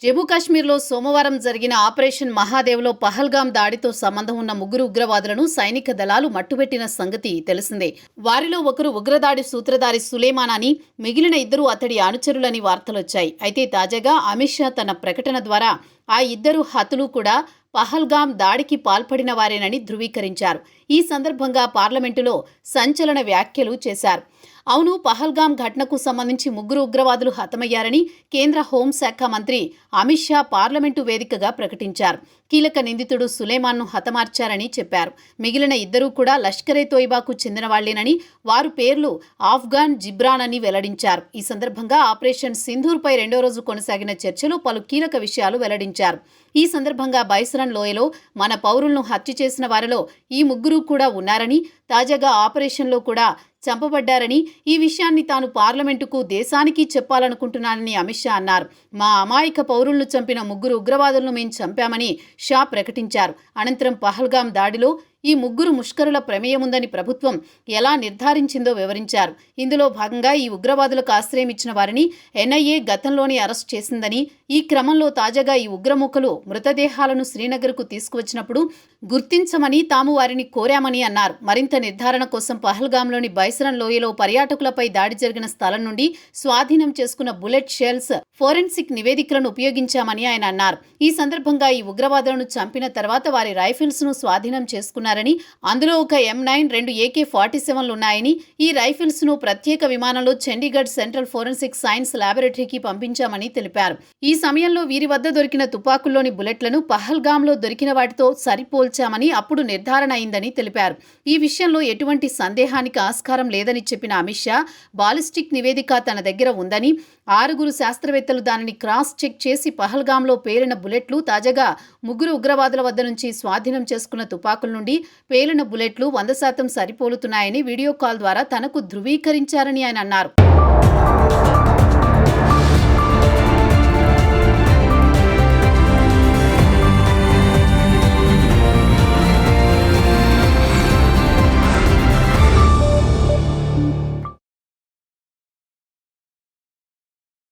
జమ్మూ కాశ్మీర్లో సోమవారం జరిగిన ఆపరేషన్ మహాదేవ్లో పహల్గాం దాడితో సంబంధం ఉన్న ముగ్గురు ఉగ్రవాదులను సైనిక దళాలు మట్టుబెట్టిన సంగతి తెలిసిందే. వారిలో ఒకరు ఉగ్రదాడి సూత్రధారి సులేమాన్ అని, మిగిలిన ఇద్దరు అతడి అనుచరులని వార్తలొచ్చాయి. అయితే తాజాగా అమిత్ షా తన ప్రకటన ద్వారా ఆ ఇద్దరు హతులు కూడా పహల్గాం దాడికి పాల్పడిన వారేనని ధృవీకరించారు. ఈ సందర్భంగా పార్లమెంటులో సంచలన వ్యాఖ్యలు చేశారు. అవును, పహల్గాం ఘటనకు సంబంధించి ముగ్గురు ఉగ్రవాదులు హతమయ్యారని కేంద్ర హోంశాఖ మంత్రి అమిత్ షా పార్లమెంటు వేదికగా ప్రకటించారు. కీలక నిందితుడు సులేమాన్ను హతమార్చారని చెప్పారు. మిగిలిన ఇద్దరూ కూడా లష్కరే తోయిబాకు చెందిన వాళ్లేనని, వారు పేర్లు ఆఫ్ఘాన్, జిబ్రాన్ అని వెల్లడించారు. ఈ సందర్భంగా ఆపరేషన్ సింధూర్పై రెండో రోజు కొనసాగిన చర్చలో పలు కీలక విషయాలు వెల్లడించారు. ఈ సందర్భంగా బైసరన్ లోయలో మన పౌరులను హత్య చేసిన వారిలో ఈ ముగ్గురు కూడా ఉన్నారని, తాజాగా ఆపరేషన్లో కూడా చంపబడ్డారని, ఈ విషయాన్ని తాను పార్లమెంటుకు, దేశానికి చెప్పాలనుకుంటున్నానని అమిత్ షా అన్నారు. మా అమాయక పౌరులను చంపిన ముగ్గురు ఉగ్రవాదులను మేం చంపామని షా ప్రకటించారు. అనంతరం పహల్గాం దాడిలో ఈ ముగ్గురు ముష్కరుల ప్రమేయముందని ప్రభుత్వం ఎలా నిర్ధారించిందో వివరించారు. ఇందులో భాగంగా ఈ ఉగ్రవాదులకు ఆశ్రయం ఇచ్చిన వారిని ఎన్ఐఏ గతంలోనే అరెస్ట్ చేసిందని, ఈ క్రమంలో తాజాగా ఈ ఉగ్రమూకలు మృతదేహాలను శ్రీనగర్కు తీసుకువచ్చినప్పుడు గుర్తించమని తాము వారిని కోరామని అన్నారు. మరింత నిర్ధారణ కోసం పహల్గాంలోని బైసరన్ లోయలో పర్యాటకులపై దాడి జరిగిన స్థలం నుండి స్వాధీనం చేసుకున్న బుల్లెట్ షెల్స్ ఫోరెన్సిక్ నివేదికలను ఉపయోగించామని ఆయన అన్నారు. ఈ సందర్భంగా ఈ ఉగ్రవాదులను చంపిన తర్వాత వారి రైఫిల్స్ ను స్వాధీనం చేసుకున్నారని, అందులో ఒక M9, 2 AK-47లు ఉన్నాయని, ఈ రైఫిల్స్ ను ప్రత్యేక విమానంలో చండీగఢ్ సెంట్రల్ ఫోరెన్సిక్ సైన్స్ ల్యాబొరేటరీకి పంపించామని తెలిపారు. ఈ సమయంలో వీరి వద్ద దొరికిన తుపాకుల్లోని బుల్లెట్లను పహల్గాంలో దొరికిన వాటితో సరిపోల్చామని అప్పుడు నిర్ధారణ అయిందని తెలిపారు. ఈ విషయంలో ఎటువంటి సందేహానికి ఆస్కారం లేదని చెప్పిన అమిత్ షా, బాలిస్టిక్ నివేదిక తన దగ్గర ఉందని, 6 శాస్త్రవేత్తలు దానిని క్రాస్ చెక్ చేసి పహల్గాంలో పేలిన బుల్లెట్లు తాజాగా ముగ్గురు ఉగ్రవాదుల వద్ద నుంచి స్వాధీనం చేసుకున్న తుపాకుల నుండి పేలిన బుల్లెట్లు 100% సరిపోలుతున్నాయని వీడియో కాల్ ద్వారా తనకు ధృవీకరించారని ఆయన అన్నారు.